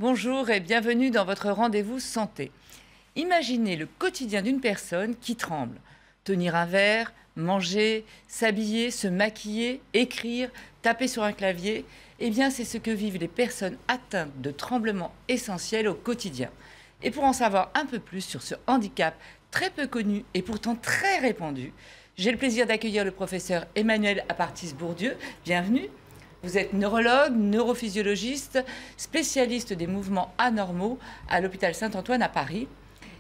Bonjour et bienvenue dans votre rendez-vous santé. Imaginez le quotidien d'une personne qui tremble. Tenir un verre, manger, s'habiller, se maquiller, écrire, taper sur un clavier, eh bien c'est ce que vivent les personnes atteintes de tremblements essentiels au quotidien. Et pour en savoir un peu plus sur ce handicap très peu connu et pourtant très répandu, j'ai le plaisir d'accueillir le professeur Emmanuel Apartis-Bourdieu. Bienvenue. Vous êtes neurologue, neurophysiologiste, spécialiste des mouvements anormaux à l'hôpital Saint-Antoine à Paris.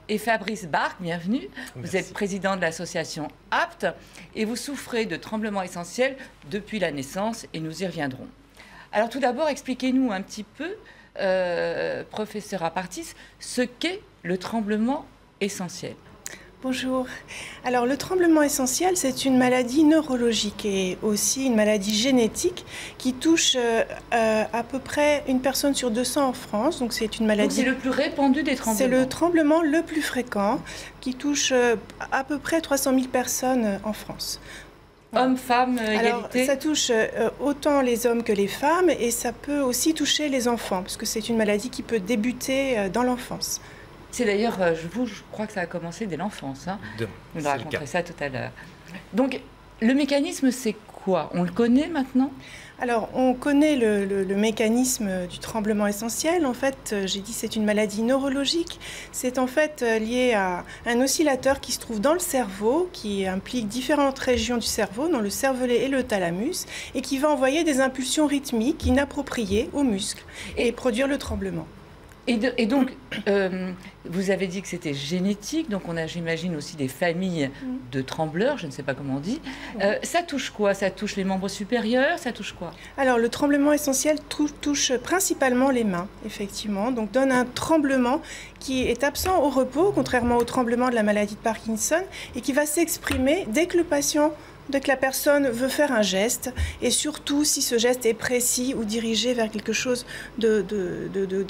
Et Fabrice Barque, bienvenue. Merci. Vous êtes président de l'association APT et vous souffrez de tremblements essentiels depuis la naissance et nous y reviendrons. Alors tout d'abord, expliquez-nous un petit peu, professeur Apartis, ce qu'est le tremblement essentiel. Bonjour. Alors le tremblement essentiel, c'est une maladie neurologique et aussi une maladie génétique qui touche à peu près une personne sur 200 en France. Donc c'est une maladie. C'est le plus répandu des tremblements. C'est le tremblement le plus fréquent qui touche à peu près 300 000 personnes en France. Hommes, femmes, égalité. Alors, ça touche autant les hommes que les femmes et ça peut aussi toucher les enfants parce que c'est une maladie qui peut débuter dans l'enfance. C'est d'ailleurs, je crois que ça a commencé dès l'enfance. Hein. Vous nous raconterez ça tout à l'heure. Donc, le mécanisme, c'est quoi? On le connaît maintenant? Alors, on connaît le mécanisme du tremblement essentiel. En fait, j'ai dit c'est une maladie neurologique. C'est en fait lié à un oscillateur qui se trouve dans le cerveau, qui implique différentes régions du cerveau, dont le cervelet et le thalamus, et qui va envoyer des impulsions rythmiques inappropriées aux muscles et produire le tremblement. Et donc, vous avez dit que c'était génétique, donc on a, j'imagine, aussi des familles de trembleurs, je ne sais pas comment on dit. Ça touche quoi? Ça touche les membres supérieurs? Ça touche quoi? Alors, le tremblement essentiel touche principalement les mains, effectivement. Donc, donne un tremblement qui est absent au repos, contrairement au tremblement de la maladie de Parkinson, et qui va s'exprimer dès que dès que la personne veut faire un geste, et surtout si ce geste est précis ou dirigé vers quelque chose de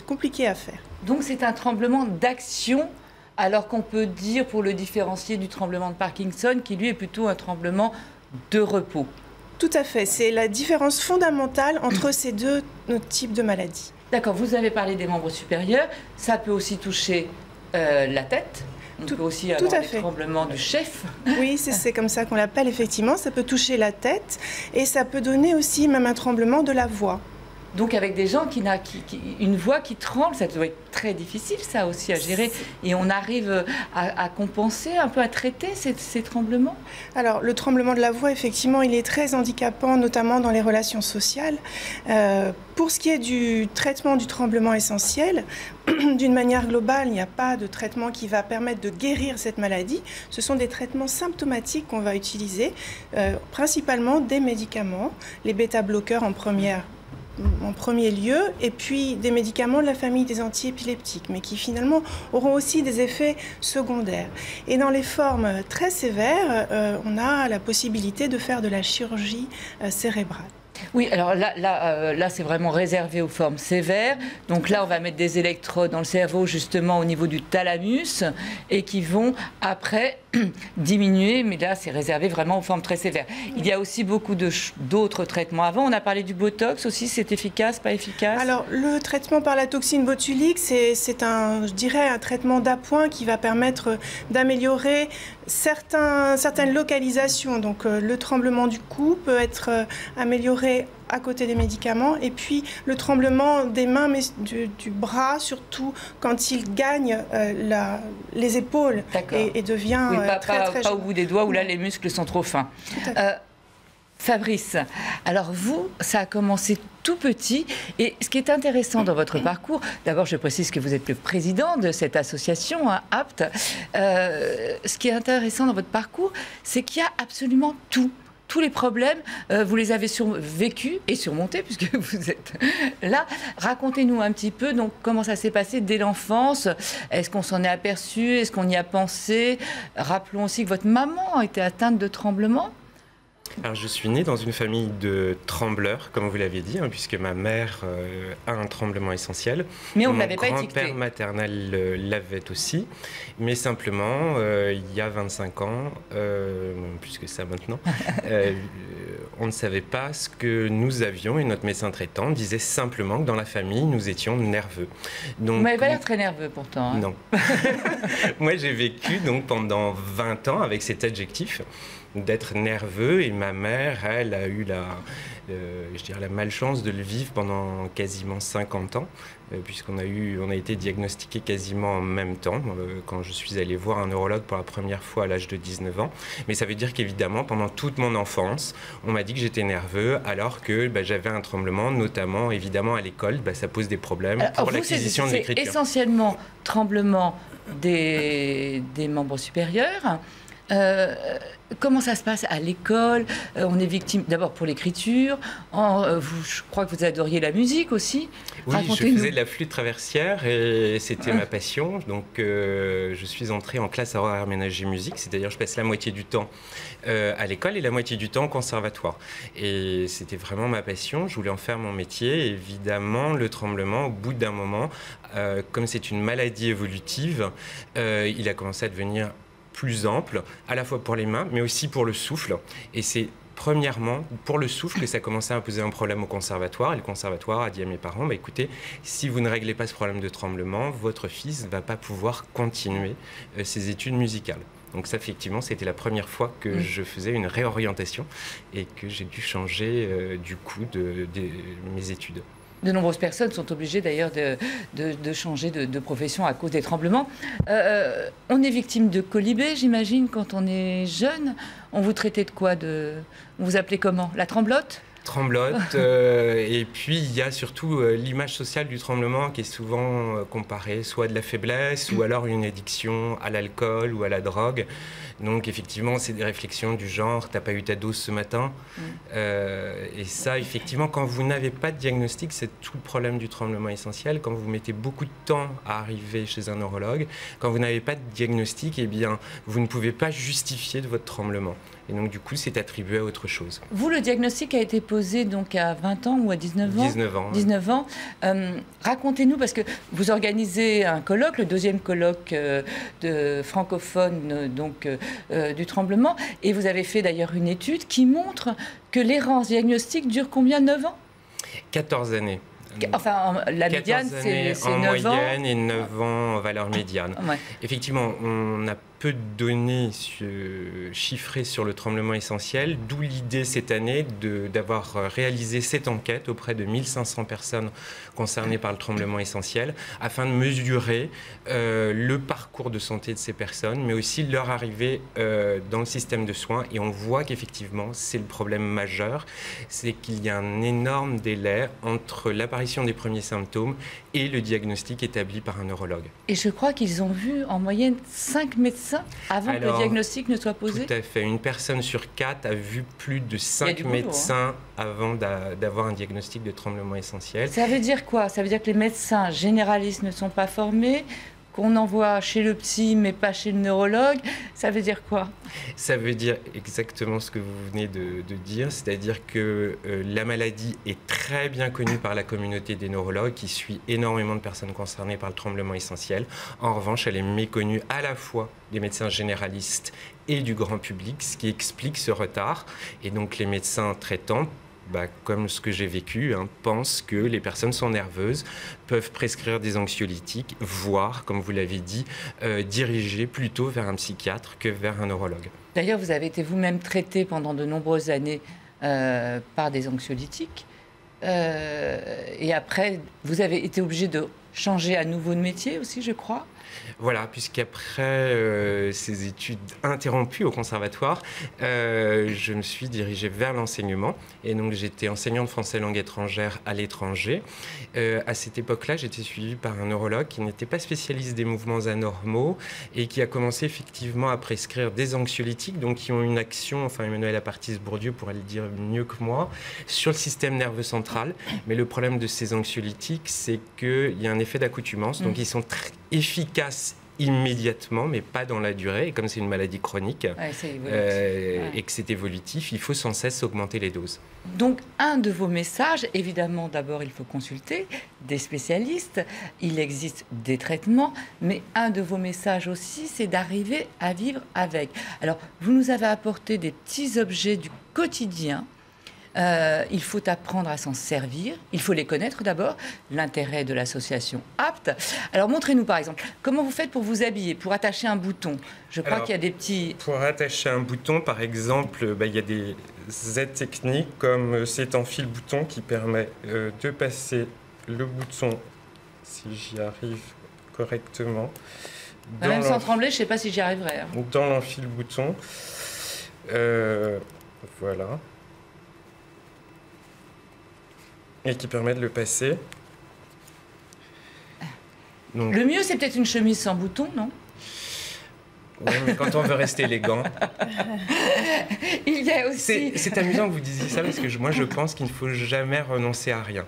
compliqué à faire. Donc c'est un tremblement d'action, alors qu'on peut dire, pour le différencier du tremblement de Parkinson, qui lui est plutôt un tremblement de repos. Tout à fait, c'est la différence fondamentale entre ces deux types de maladies. D'accord, vous avez parlé des membres supérieurs, ça peut aussi toucher la tête. On peut aussi avoir des tremblements du chef. Oui, c'est comme ça qu'on l'appelle, effectivement. Ça peut toucher la tête et ça peut donner aussi même un tremblement de la voix. Donc avec des gens qui ont une voix qui tremble, ça doit être très difficile ça aussi à gérer. Et on arrive à compenser, un peu à traiter ces tremblements? Alors le tremblement de la voix, effectivement, il est très handicapant, notamment dans les relations sociales. Pour ce qui est du traitement du tremblement essentiel, d'une manière globale, il n'y a pas de traitement qui va permettre de guérir cette maladie. Ce sont des traitements symptomatiques qu'on va utiliser, principalement des médicaments, les bêta-bloqueurs en premier lieu, et puis des médicaments de la famille des antiépileptiques, mais qui finalement auront aussi des effets secondaires. Et dans les formes très sévères, on a la possibilité de faire de la chirurgie cérébrale. Oui, alors là c'est vraiment réservé aux formes sévères. Donc là, on va mettre des électrodes dans le cerveau, justement au niveau du thalamus, et qui vont après diminuer, mais là c'est réservé vraiment aux formes très sévères. Il y a aussi beaucoup d'autres traitements avant. On a parlé du Botox aussi, c'est efficace, pas efficace? Alors le traitement par la toxine botulique, c'est je dirais un traitement d'appoint qui va permettre d'améliorer certaines localisations. Donc le tremblement du cou peut être amélioré à côté des médicaments, et puis le tremblement des mains, mais du bras, surtout quand il gagne les épaules et devient très pas au bout des doigts où là les muscles sont trop fins. Fabrice, alors vous, ça a commencé tout petit, et ce qui est intéressant dans votre parcours, d'abord je précise que vous êtes le président de cette association, hein, APT, ce qui est intéressant dans votre parcours, c'est qu'il y a absolument tout. Tous les problèmes, vous les avez vécus et surmontés puisque vous êtes là. Racontez-nous un petit peu donc, comment ça s'est passé dès l'enfance. Est-ce qu'on s'en est aperçu? Est-ce qu'on y a pensé? Rappelons aussi que votre maman a été atteinte de tremblements. Alors, je suis né dans une famille de trembleurs, comme vous l'aviez dit, hein, puisque ma mère a un tremblement essentiel. Mais on ne l'avait pas étiqueté. Mon grand-père maternel l'avait aussi, mais simplement, il y a 25 ans, plus que ça maintenant, on ne savait pas ce que nous avions et notre médecin traitant disait simplement que dans la famille, nous étions nerveux. Donc, vous m'avez pas l'air très nerveux pourtant. Hein. Non. Moi, j'ai vécu donc pendant 20 ans avec cet adjectif d'être nerveux et ma mère, elle a eu je dirais la malchance de le vivre pendant quasiment 50 ans puisqu'on a été diagnostiqués quasiment en même temps quand je suis allé voir un neurologue pour la première fois à l'âge de 19 ans. Mais ça veut dire qu'évidemment, pendant toute mon enfance, on m'a dit que j'étais nerveux alors que j'avais un tremblement, notamment évidemment à l'école, ça pose des problèmes pour l'acquisition de l'écriture. C'est essentiellement tremblement des membres supérieurs. Comment ça se passe à l'école? On est victime d'abord pour l'écriture. Je crois que vous adoriez la musique aussi. Oui, je faisais de la flûte traversière et c'était ma passion. Donc, je suis entré en classe horaire aménagée musique, c'est-à-dire je passe la moitié du temps à l'école et la moitié du temps au conservatoire. Et c'était vraiment ma passion. Je voulais en faire mon métier. Et évidemment, le tremblement, au bout d'un moment, comme c'est une maladie évolutive, il a commencé à devenir plus ample, à la fois pour les mains, mais aussi pour le souffle. Et c'est premièrement pour le souffle que ça commençait à poser un problème au conservatoire. Et le conservatoire a dit à mes parents, écoutez, si vous ne réglez pas ce problème de tremblement, votre fils ne va pas pouvoir continuer ses études musicales. Donc ça, effectivement, c'était la première fois que je faisais une réorientation et que j'ai dû changer du coup de mes études. De nombreuses personnes sont obligées d'ailleurs de changer de profession à cause des tremblements. On est victime de colibé, j'imagine, quand on est jeune. On vous traitait de quoi? On vous appelait comment? La tremblote? Tremblote, et puis il y a surtout l'image sociale du tremblement qui est souvent comparée soit à de la faiblesse ou alors une addiction à l'alcool ou à la drogue. Donc effectivement, c'est des réflexions du genre « t'as pas eu ta dose ce matin ?» Et ça, effectivement, quand vous n'avez pas de diagnostic, c'est tout le problème du tremblement essentiel. Quand vous mettez beaucoup de temps à arriver chez un neurologue, quand vous n'avez pas de diagnostic, eh bien, vous ne pouvez pas justifier de votre tremblement. Et donc, du coup, c'est attribué à autre chose. Vous, le diagnostic a été posé donc à 20 ans ou à 19 ans? 19 ans. 19 ans. Racontez-nous, parce que vous organisez un colloque, le deuxième colloque de francophone du tremblement, et vous avez fait d'ailleurs une étude qui montre que l'errance diagnostique dure combien? 9 ans? 14 années. Enfin, la médiane, c'est 9 ans. En moyenne et 9 ans en valeur médiane. Ouais. Effectivement, on a peu de données chiffrées sur le tremblement essentiel, d'où l'idée cette année d'avoir réalisé cette enquête auprès de 1500 personnes concernées par le tremblement essentiel, afin de mesurer le parcours de santé de ces personnes, mais aussi leur arrivée dans le système de soins. Et on voit qu'effectivement, c'est le problème majeur, c'est qu'il y a un énorme délai entre l'apparition des premiers symptômes et le diagnostic établi par un neurologue. Et je crois qu'ils ont vu en moyenne 5 médecins avant que le diagnostic ne soit posé? Tout à fait. Une personne sur 4 a vu plus de 5 médecins avant d'avoir un diagnostic de tremblement essentiel. Ça veut dire quoi? Ça veut dire que les médecins généralistes ne sont pas formés, qu'on envoie chez le psy mais pas chez le neurologue? Ça veut dire quoi? Ça veut dire exactement ce que vous venez de dire, c'est-à-dire que la maladie est très bien connue par la communauté des neurologues qui suit énormément de personnes concernées par le tremblement essentiel. En revanche, elle est méconnue à la fois des médecins généralistes et du grand public, ce qui explique ce retard. Et donc les médecins traitants, comme ce que j'ai vécu, pensent que les personnes sont nerveuses, peuvent prescrire des anxiolytiques, voire, comme vous l'avez dit, diriger plutôt vers un psychiatre que vers un neurologue. D'ailleurs, vous avez été vous-même traité pendant de nombreuses années par des anxiolytiques. Et après, vous avez été obligé de changer à nouveau de métier aussi, je crois. Voilà, puisqu'après ces études interrompues au conservatoire, je me suis dirigé vers l'enseignement. Et donc, j'étais enseignant de français langue étrangère à l'étranger. À cette époque-là, j'étais suivi par un neurologue qui n'était pas spécialiste des mouvements anormaux et qui a commencé effectivement à prescrire des anxiolytiques, donc qui ont une action, enfin Emmanuel Apartis-Bourdieu pourrait le dire mieux que moi, sur le système nerveux central. Mais le problème de ces anxiolytiques, c'est qu'il y a un effet d'accoutumance. Donc, ils sont très efficaces immédiatement, mais pas dans la durée. Et comme c'est une maladie chronique et que c'est évolutif, il faut sans cesse augmenter les doses. Donc, un de vos messages, évidemment, d'abord, il faut consulter des spécialistes. Il existe des traitements, mais un de vos messages aussi, c'est d'arriver à vivre avec. Alors, vous nous avez apporté des petits objets du quotidien Il faut apprendre à s'en servir. Il faut les connaître d'abord. L'intérêt de l'association APT. Alors montrez-nous par exemple, comment vous faites pour vous habiller, pour attacher un bouton. Je crois qu'il y a des petits... Pour attacher un bouton, par exemple, il y a des aides techniques comme cet enfile-bouton qui permet de passer le bouton, si j'y arrive correctement. Même sans trembler, je ne sais pas si j'y arriverai. Hein. Dans l'enfile-bouton. Voilà. Et qui permet de le passer. Donc... Le mieux, c'est peut-être une chemise sans bouton, non? Oui, mais quand on veut rester élégant. Il y a aussi... C'est amusant que vous disiez ça, parce que moi, je pense qu'il ne faut jamais renoncer à rien.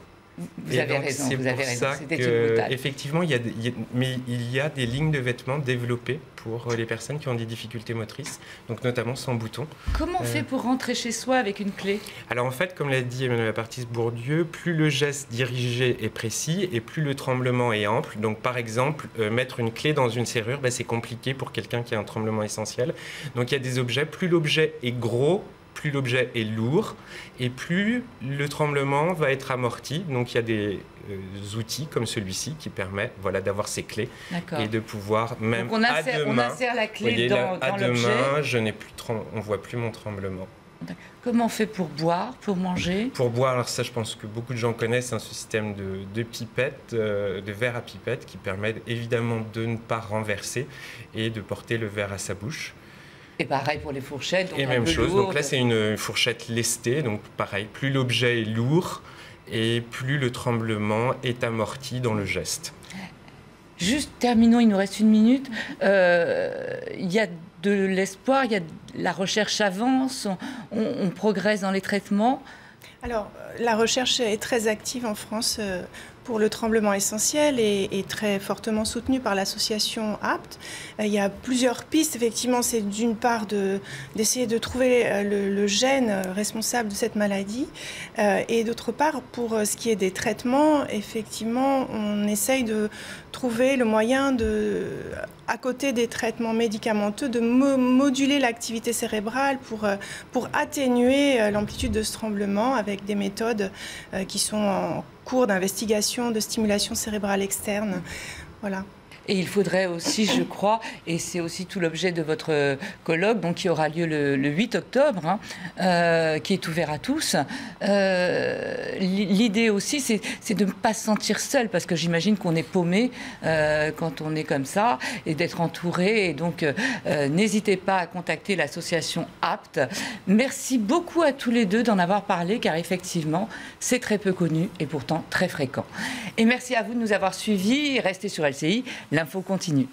Vous avez raison, vous avez raison. C'était une boutade. Effectivement, il y a des lignes de vêtements développées pour les personnes qui ont des difficultés motrices, donc notamment sans bouton. Comment on fait pour rentrer chez soi avec une clé? Alors en fait, comme l'a dit Emmanuel Apartis-Bourdieu, plus le geste dirigé est précis et plus le tremblement est ample. Donc par exemple, mettre une clé dans une serrure, c'est compliqué pour quelqu'un qui a un tremblement essentiel. Donc il y a des objets, plus l'objet est gros, plus l'objet est lourd et plus le tremblement va être amorti. Donc il y a des outils comme celui-ci qui permet d'avoir ces clés et de pouvoir même donc on insère la clé dans l'objet. On ne voit plus mon tremblement. Comment on fait pour boire, pour manger? Pour boire, alors ça je pense que beaucoup de gens connaissent, un système de pipettes, de verre à pipette qui permet évidemment de ne pas renverser et de porter le verre à sa bouche. Et pareil pour les fourchettes. Donc et même chose, donc là c'est une fourchette lestée, donc pareil, plus l'objet est lourd et plus le tremblement est amorti dans le geste. Juste terminons, il nous reste 1 minute. Il y a de l'espoir, la recherche avance, on progresse dans les traitements. Alors, la recherche est très active en France pour le tremblement essentiel et très fortement soutenue par l'association APT. Il y a plusieurs pistes. Effectivement, c'est d'une part d'essayer de trouver le gène responsable de cette maladie et d'autre part, pour ce qui est des traitements, effectivement, on essaye de trouver le moyen à côté des traitements médicamenteux, de moduler l'activité cérébrale pour atténuer l'amplitude de ce tremblement avec des méthodes qui sont en cours d'investigation, de stimulation cérébrale externe. Voilà. Et il faudrait aussi, je crois, et c'est aussi tout l'objet de votre colloque, donc qui aura lieu le 8 octobre, qui est ouvert à tous. L'idée aussi, c'est de ne pas se sentir seul, parce que j'imagine qu'on est paumé quand on est comme ça, et d'être entouré. Et donc, n'hésitez pas à contacter l'association APT. Merci beaucoup à tous les deux d'en avoir parlé, car effectivement, c'est très peu connu et pourtant très fréquent. Et merci à vous de nous avoir suivis. Restez sur LCI. L'info continue.